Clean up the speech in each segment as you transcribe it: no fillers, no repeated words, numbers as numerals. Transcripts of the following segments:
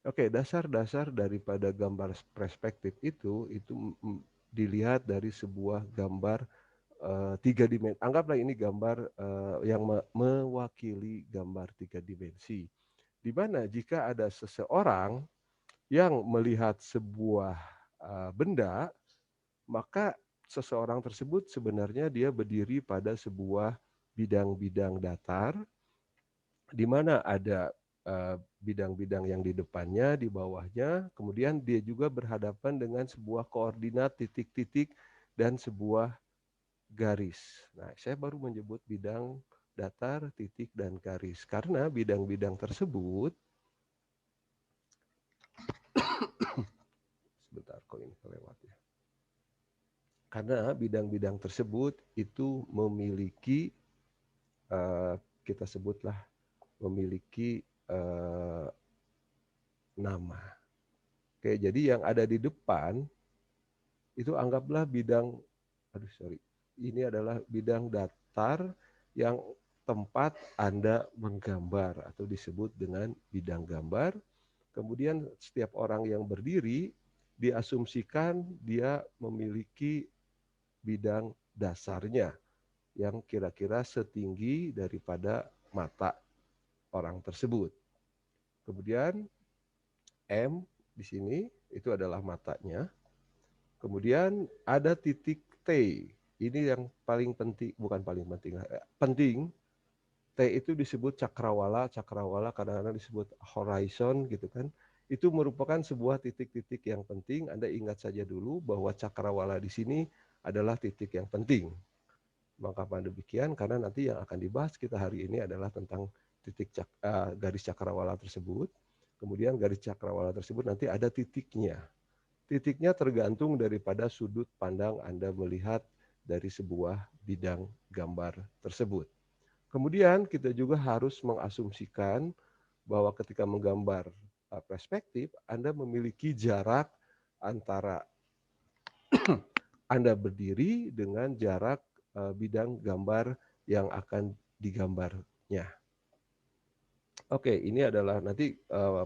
Oke, dasar-dasar daripada gambar perspektif itu dilihat dari sebuah gambar tiga dimensi. Anggaplah ini gambar yang mewakili gambar tiga dimensi. Di mana jika ada seseorang yang melihat sebuah benda, maka seseorang tersebut sebenarnya dia berdiri pada sebuah bidang-bidang datar, di mana ada bidang-bidang yang di depannya, di bawahnya, kemudian dia juga berhadapan dengan sebuah koordinat titik-titik dan sebuah garis. Nah, saya baru menyebut bidang datar, titik, dan garis. Karena bidang-bidang tersebut, sebentar kok ini kelewat ya. Karena bidang-bidang tersebut itu memiliki, kita sebutlah, memiliki nama. Oke, jadi yang ada di depan itu anggaplah bidang, ini adalah bidang datar yang tempat Anda menggambar atau disebut dengan bidang gambar. Kemudian setiap orang yang berdiri diasumsikan dia memiliki bidang dasarnya yang kira-kira setinggi daripada mata orang tersebut. Kemudian M di sini itu adalah matanya. Kemudian ada titik T. Ini yang paling penting, bukan paling penting, penting. T itu disebut cakrawala, cakrawala kadang-kadang disebut horizon gitu kan. Itu merupakan sebuah titik-titik yang penting. Anda ingat saja dulu bahwa cakrawala di sini adalah titik yang penting. Mengapa demikian? Karena nanti yang akan dibahas kita hari ini adalah tentang garis cakrawala tersebut. Kemudian garis cakrawala tersebut nanti ada titiknya. Titiknya tergantung daripada sudut pandang Anda melihat dari sebuah bidang gambar tersebut. Kemudian kita juga harus mengasumsikan bahwa ketika menggambar perspektif, Anda memiliki jarak antara Anda berdiri dengan jarak bidang gambar yang akan digambarnya. Oke, ini adalah nanti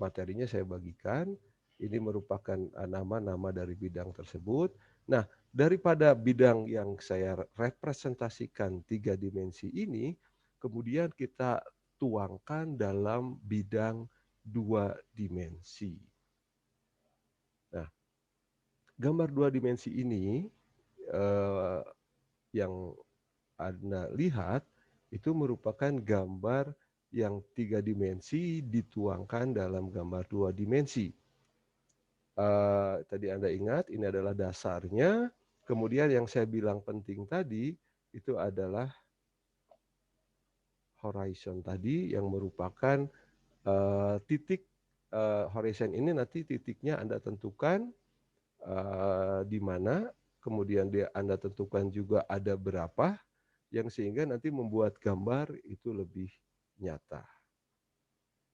materinya saya bagikan. Ini merupakan nama-nama dari bidang tersebut. Nah, daripada bidang yang saya representasikan tiga dimensi ini, kemudian kita tuangkan dalam bidang dua dimensi. Nah, gambar dua dimensi ini yang Anda lihat itu merupakan gambar yang tiga dimensi dituangkan dalam gambar dua dimensi. Tadi Anda ingat ini adalah dasarnya. Kemudian yang saya bilang penting tadi itu adalah horizon tadi yang merupakan titik horizon ini nanti titiknya Anda tentukan di mana, kemudian Anda tentukan juga ada berapa, yang sehingga nanti membuat gambar itu lebih nyata.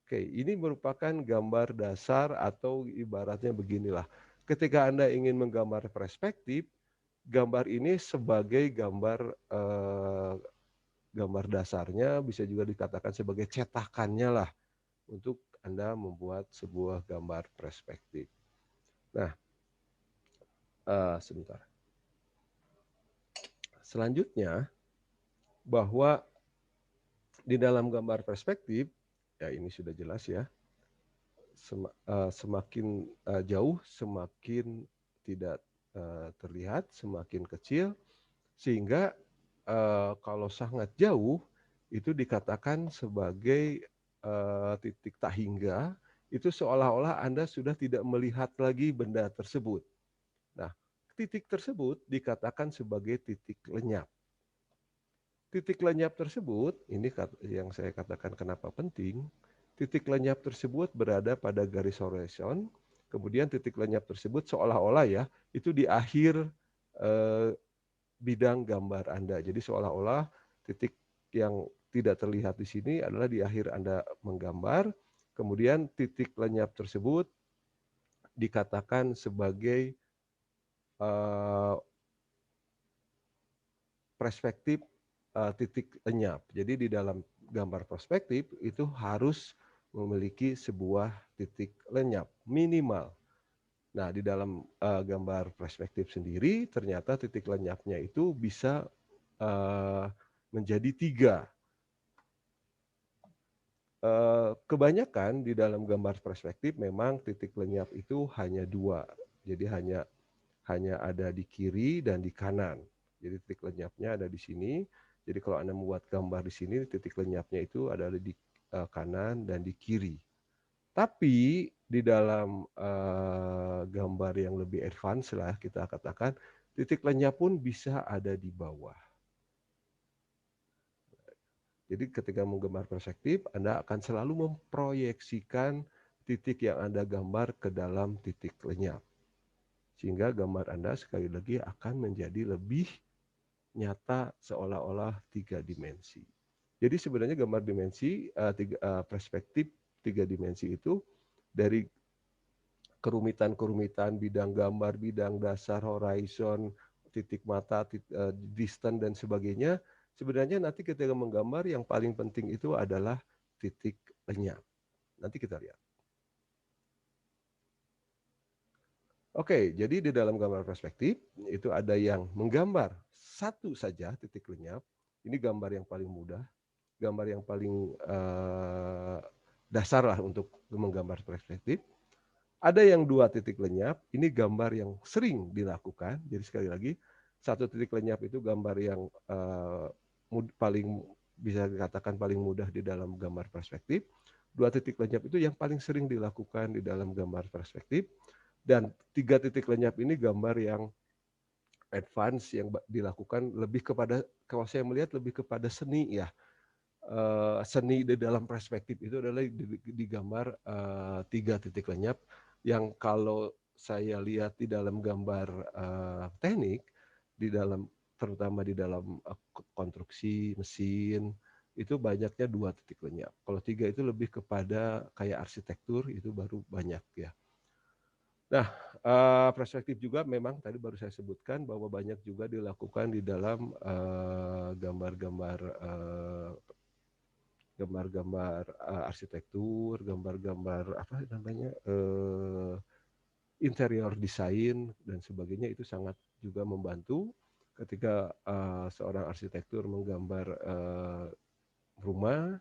Oke, ini merupakan gambar dasar atau ibaratnya beginilah. Ketika Anda ingin menggambar perspektif, gambar ini sebagai gambar dasarnya, bisa juga dikatakan sebagai cetakannya lah untuk Anda membuat sebuah gambar perspektif. Nah, sebentar. Selanjutnya, bahwa di dalam gambar perspektif, ya ini sudah jelas ya, semakin jauh semakin tidak terlihat, semakin kecil, sehingga kalau sangat jauh itu dikatakan sebagai titik tak hingga, itu seolah-olah Anda sudah tidak melihat lagi benda tersebut. Nah, titik tersebut dikatakan sebagai titik lenyap. Titik lenyap tersebut, ini yang saya katakan kenapa penting, titik lenyap tersebut berada pada garis horizon, kemudian titik lenyap tersebut seolah-olah ya, itu di akhir bidang gambar Anda. Jadi seolah-olah titik yang tidak terlihat di sini adalah di akhir Anda menggambar, kemudian titik lenyap tersebut dikatakan sebagai perspektif titik lenyap. Jadi di dalam gambar perspektif itu harus memiliki sebuah titik lenyap minimal. Nah, di dalam gambar perspektif sendiri ternyata titik lenyapnya itu bisa menjadi 3. Kebanyakan di dalam gambar perspektif memang titik lenyap itu hanya 2. Jadi hanya ada di kiri dan di kanan. Jadi titik lenyapnya ada di sini. Jadi kalau Anda membuat gambar di sini, titik lenyapnya itu ada di kanan dan di kiri. Tapi di dalam gambar yang lebih advance lah kita katakan, titik lenyap pun bisa ada di bawah. Jadi ketika menggambar perspektif, Anda akan selalu memproyeksikan titik yang Anda gambar ke dalam titik lenyap. Sehingga gambar Anda sekali lagi akan menjadi lebih nyata seolah-olah 3 dimensi. Jadi sebenarnya gambar dimensi, perspektif 3 dimensi itu dari kerumitan-kerumitan bidang gambar, bidang dasar, horizon, titik mata, distance dan sebagainya, sebenarnya nanti ketika menggambar yang paling penting itu adalah titik lenyap. Nanti kita lihat. Oke, jadi di dalam gambar perspektif itu ada yang menggambar satu saja titik lenyap. Ini gambar yang paling mudah, gambar yang paling dasar lah untuk menggambar perspektif. Ada yang 2 titik lenyap, ini gambar yang sering dilakukan. Jadi sekali lagi, 1 titik lenyap itu gambar yang paling bisa dikatakan paling mudah di dalam gambar perspektif. 2 titik lenyap itu yang paling sering dilakukan di dalam gambar perspektif. Dan 3 titik lenyap ini gambar yang advance yang dilakukan lebih kepada, kalau saya melihat lebih kepada seni ya. Seni di dalam perspektif itu adalah digambar 3 titik lenyap yang kalau saya lihat di dalam gambar teknik, di dalam terutama di dalam konstruksi mesin itu banyaknya 2 titik lenyap. Kalau 3 itu lebih kepada kayak arsitektur itu baru banyak ya. Nah, perspektif juga memang tadi baru saya sebutkan bahwa banyak juga dilakukan di dalam gambar-gambar arsitektur, gambar-gambar apa namanya, interior design dan sebagainya, itu sangat juga membantu ketika seorang arsitektur menggambar rumah,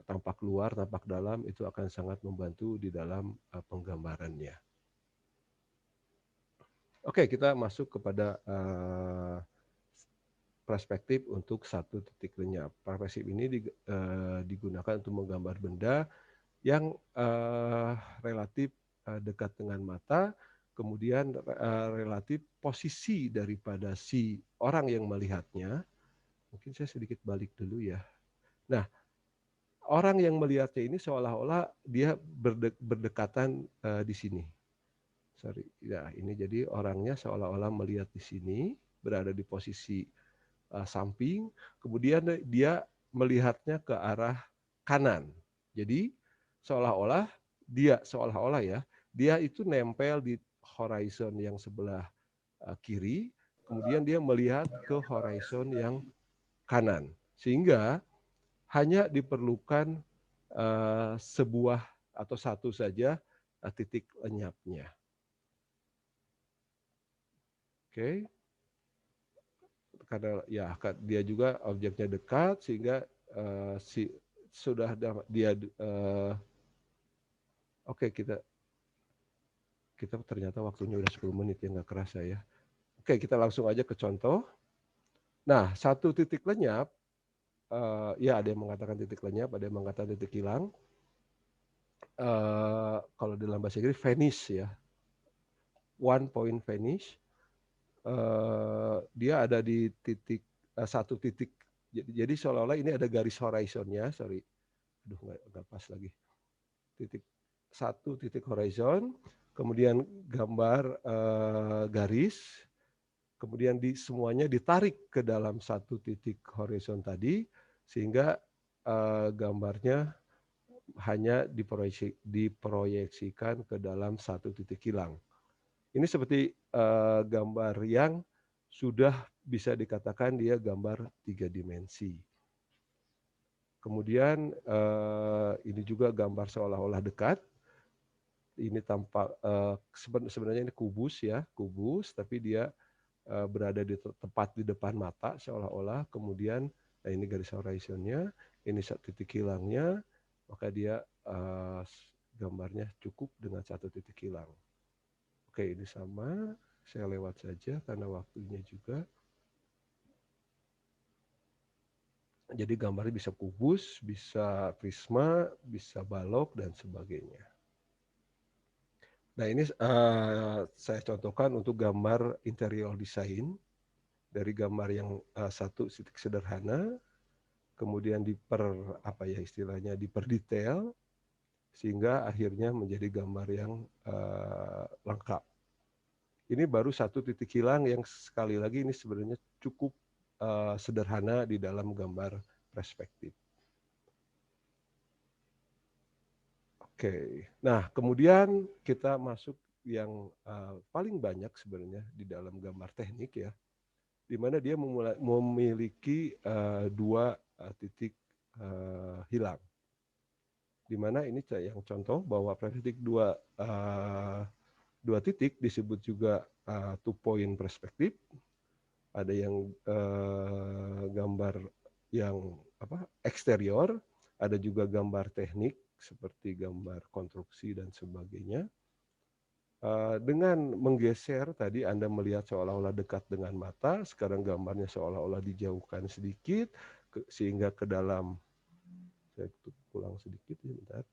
tampak luar, tampak dalam, itu akan sangat membantu di dalam penggambarannya. Oke, kita masuk kepada perspektif untuk 1 titik lenyap. Perspektif ini digunakan untuk menggambar benda yang relatif dekat dengan mata, kemudian relatif posisi daripada si orang yang melihatnya. Mungkin saya sedikit balik dulu ya. Nah, orang yang melihatnya ini seolah-olah dia berdekatan di sini. Sorry, ya ini jadi orangnya seolah-olah melihat di sini, berada di posisi samping, kemudian dia melihatnya ke arah kanan. Jadi seolah-olah ya, dia itu nempel di horizon yang sebelah kiri, kemudian dia melihat ke horizon yang kanan. Sehingga hanya diperlukan sebuah atau satu saja titik lenyapnya. Oke. Karena ya dia juga objeknya dekat sehingga sudah dia oke, kita ternyata waktunya udah 10 menit ya, nggak kerasa ya. Oke, kita langsung aja ke contoh. Nah, 1 titik lenyap, ya ada yang mengatakan titik lenyap, ada yang mengatakan titik hilang. Kalau dalam bahasa Inggris vanish ya, 1 point vanish. Dia ada di titik 1 titik. Jadi seolah-olah ini ada garis horizonnya, sorry. Aduh, nggak pas lagi. Satu titik horizon, kemudian gambar garis, kemudian semuanya ditarik ke dalam 1 titik horizon tadi, sehingga gambarnya hanya diproyeksikan ke dalam 1 titik hilang. Ini seperti gambar yang sudah bisa dikatakan dia gambar 3 dimensi. Kemudian ini juga gambar seolah-olah dekat. Ini tampak sebenarnya ini kubus ya, kubus, tapi dia berada di tepat di depan mata seolah-olah. Kemudian nah ini garis horizonnya, ini titik hilangnya, maka dia gambarnya cukup dengan satu titik hilang. Oke, ini sama, saya lewat saja karena waktunya juga. Jadi gambarnya bisa kubus, bisa prisma, bisa balok, dan sebagainya. Nah ini saya contohkan untuk gambar interior design. Dari gambar yang satu titik sederhana, kemudian diperdetail, sehingga akhirnya menjadi gambar yang lengkap. Ini baru satu titik hilang yang sekali lagi ini sebenarnya cukup sederhana di dalam gambar perspektif. Oke, nah kemudian kita masuk yang paling banyak sebenarnya di dalam gambar teknik ya, di mana dia memiliki dua titik hilang. Di mana ini yang contoh bahwa perspektif dua titik disebut juga two point perspektif. Ada yang gambar yang eksterior, ada juga gambar teknik seperti gambar konstruksi dan sebagainya. Dengan menggeser tadi Anda melihat seolah-olah dekat dengan mata, sekarang gambarnya seolah-olah dijauhkan sedikit sehingga ke dalam. Saya pulang sedikit ya, bentar.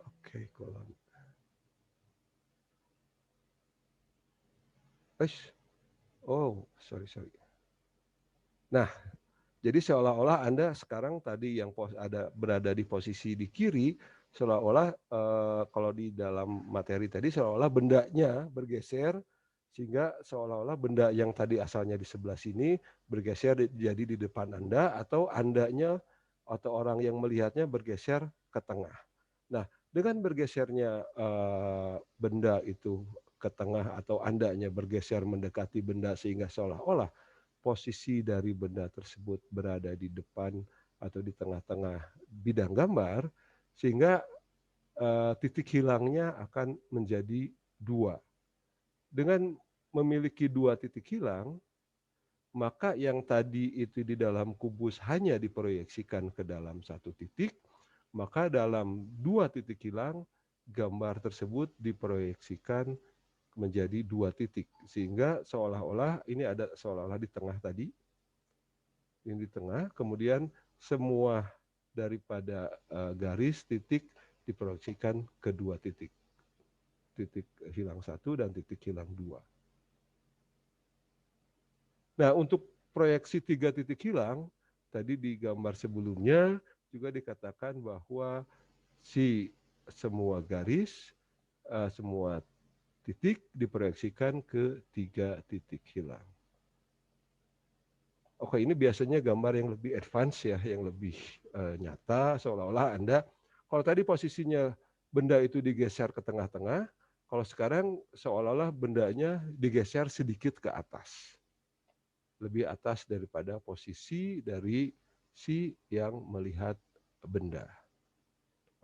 Oke, kolom. Oh, sorry. Nah, jadi seolah-olah Anda sekarang tadi yang berada di posisi di kiri, seolah-olah kalau di dalam materi tadi seolah-olah bendanya bergeser, sehingga seolah-olah benda yang tadi asalnya di sebelah sini bergeser jadi di depan Anda, atau Andanya atau orang yang melihatnya bergeser ke tengah. Nah, dengan bergesernya benda itu ke tengah atau Andanya bergeser mendekati benda sehingga seolah-olah posisi dari benda tersebut berada di depan atau di tengah-tengah bidang gambar, sehingga titik hilangnya akan menjadi dua. Dengan memiliki dua titik hilang, maka yang tadi itu di dalam kubus hanya diproyeksikan ke dalam satu titik, maka dalam dua titik hilang, gambar tersebut diproyeksikan menjadi dua titik, sehingga seolah-olah ini ada seolah-olah di tengah tadi, ini di tengah, kemudian semua daripada garis titik diproyeksikan ke dua titik, titik hilang satu dan titik hilang dua. Nah, untuk proyeksi tiga titik hilang, tadi di gambar sebelumnya juga dikatakan bahwa semua garis, semua titik diproyeksikan ke tiga titik hilang. Oke, ini biasanya gambar yang lebih advance ya, yang lebih nyata, seolah-olah Anda, kalau tadi posisinya benda itu digeser ke tengah-tengah, kalau sekarang seolah-olah bendanya digeser sedikit ke atas. Lebih atas daripada posisi dari si yang melihat benda.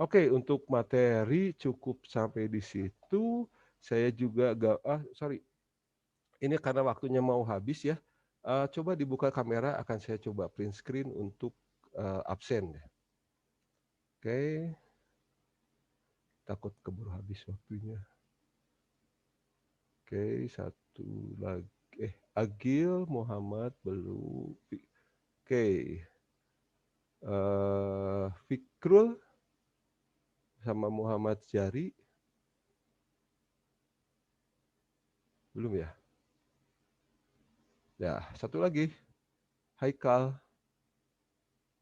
Oke, untuk materi cukup sampai di situ. Saya juga ini karena waktunya mau habis ya. Coba dibuka kamera, akan saya coba print screen untuk absen. Oke, takut keburu habis waktunya. Oke, satu lagi. Agil Muhammad belum. Oke, Fikrul sama Muhammad Jari belum ya? Ya, satu lagi, Haikal.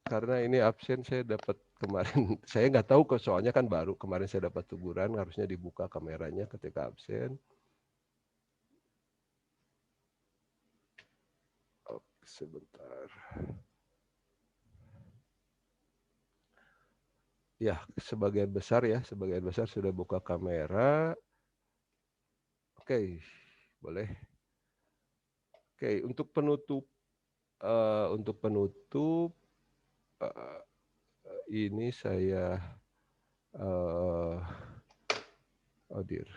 Karena ini absen saya dapat kemarin, saya nggak tahu kok soalnya kan baru kemarin saya dapat teguran, harusnya dibuka kameranya ketika absen. Oke, sebentar. Ya, sebagian besar sudah buka kamera. Oke, boleh. Oke, untuk penutup ini saya oh dear.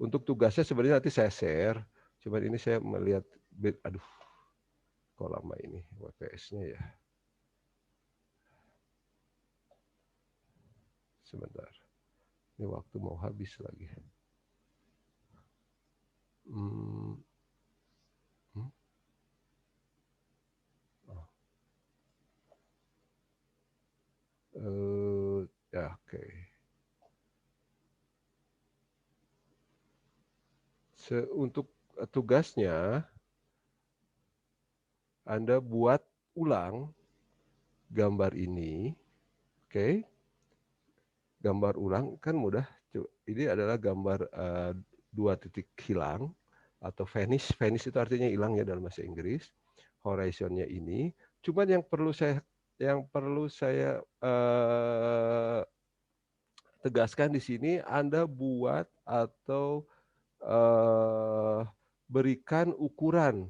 Untuk tugasnya sebenarnya nanti saya share. Cuman ini saya melihat, aduh, kok lama ini WPS-nya ya. Sebentar. Ini waktu mau habis lagi. Ya, oke. Untuk tugasnya, Anda buat ulang gambar ini, oke? Gambar ulang kan mudah. Ini adalah gambar 2 titik hilang atau vanish. Vanish itu artinya hilang ya dalam bahasa Inggris. Horizonnya ini. Cuman yang perlu saya tegaskan di sini, Anda buat atau berikan ukuran.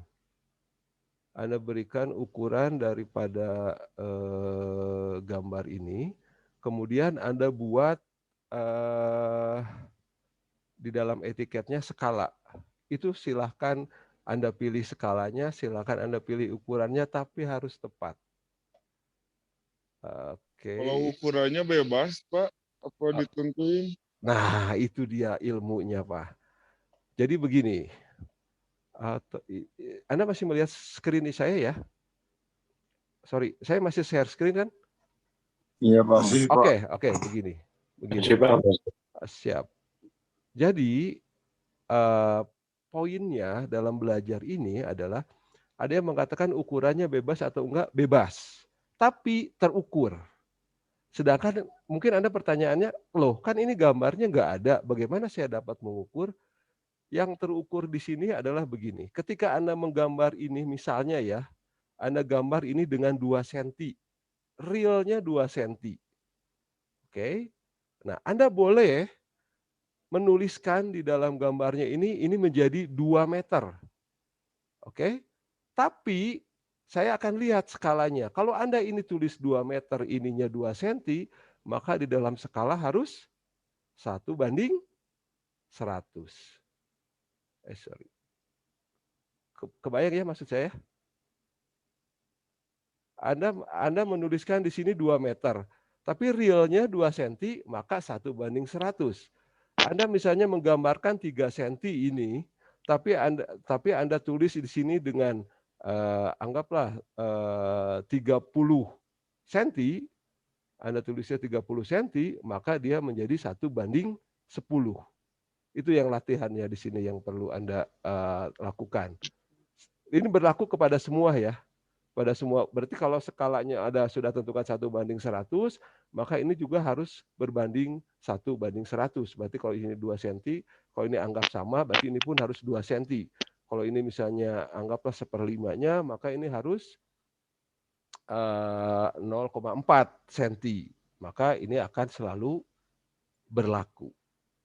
Anda berikan ukuran daripada gambar ini. Kemudian Anda buat di dalam etiketnya skala. Itu silahkan Anda pilih skalanya, silahkan Anda pilih ukurannya, tapi harus tepat. Oke. Kalau ukurannya bebas, Pak, apa ditentuin? Nah, itu dia ilmunya, Pak. Jadi begini, Anda masih melihat screen saya ya? Sorry, saya masih share screen kan? Iya, Pak. Oke, begini. Siap. Jadi, poinnya dalam belajar ini adalah ada yang mengatakan ukurannya bebas atau enggak, bebas. Tapi terukur. Sedangkan mungkin Anda pertanyaannya, loh kan ini gambarnya nggak ada, bagaimana saya dapat mengukur? Yang terukur di sini adalah begini, ketika Anda menggambar ini misalnya ya, Anda gambar ini dengan 2 cm, realnya 2 cm. Oke. Nah, Anda boleh menuliskan di dalam gambarnya ini menjadi 2 meter. Oke. Tapi saya akan lihat skalanya. Kalau Anda ini tulis 2 meter, ininya 2 cm, maka di dalam skala harus 1:100. Sorry. Kebayang ya maksud saya? Anda menuliskan di sini 2 meter, tapi realnya 2 cm, maka 1:100. Anda misalnya menggambarkan 3 cm ini, tapi Anda tulis di sini dengan anggaplah 30 cm, Anda tulisnya 30 cm, maka dia menjadi 1:10. Itu yang latihannya di sini yang perlu Anda lakukan. Ini berlaku kepada semua ya. Pada semua, berarti kalau skalanya sudah tentukan 1:100, maka ini juga harus berbanding 1:100. Berarti kalau ini 2 cm, kalau ini anggap sama, berarti ini pun harus 2 cm. Kalau ini misalnya anggaplah 1/5-nya, maka ini harus 0,4 cm. Maka ini akan selalu berlaku.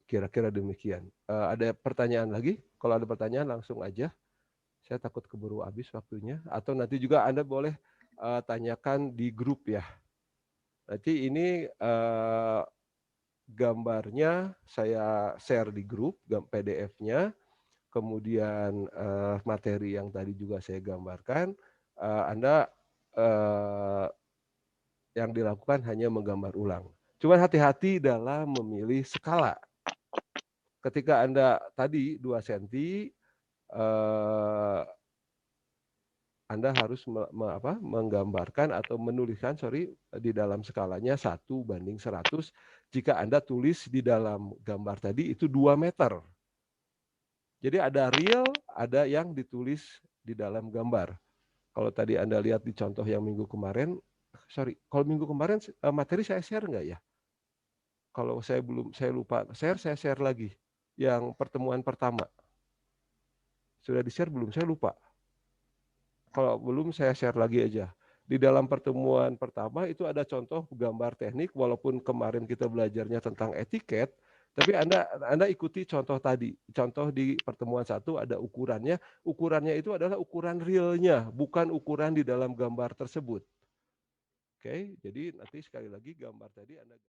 Kira-kira demikian. Ada pertanyaan lagi? Kalau ada pertanyaan langsung aja. Saya takut keburu habis waktunya. Atau nanti juga Anda boleh tanyakan di grup ya. Nanti ini gambarnya saya share di grup, PDF-nya. Kemudian materi yang tadi juga saya gambarkan. Anda yang dilakukan hanya menggambar ulang. Cuma hati-hati dalam memilih skala. Ketika Anda tadi 2 cm, Anda harus menggambarkan atau menuliskan di dalam skalanya 1:100 jika Anda tulis di dalam gambar tadi itu 2 meter. Jadi ada real, ada yang ditulis di dalam gambar. Kalau tadi Anda lihat di contoh yang minggu kemarin, kalau minggu kemarin materi saya share nggak ya? Kalau saya lupa share, saya share lagi. Yang pertemuan pertama. Sudah di-share belum? Saya lupa. Kalau belum saya share lagi aja. Di dalam pertemuan pertama itu ada contoh gambar teknik, walaupun kemarin kita belajarnya tentang etiket, Tapi Anda ikuti contoh tadi. Contoh di pertemuan satu ada ukurannya. Ukurannya itu adalah ukuran realnya, bukan ukuran di dalam gambar tersebut. Oke, jadi nanti sekali lagi gambar tadi Anda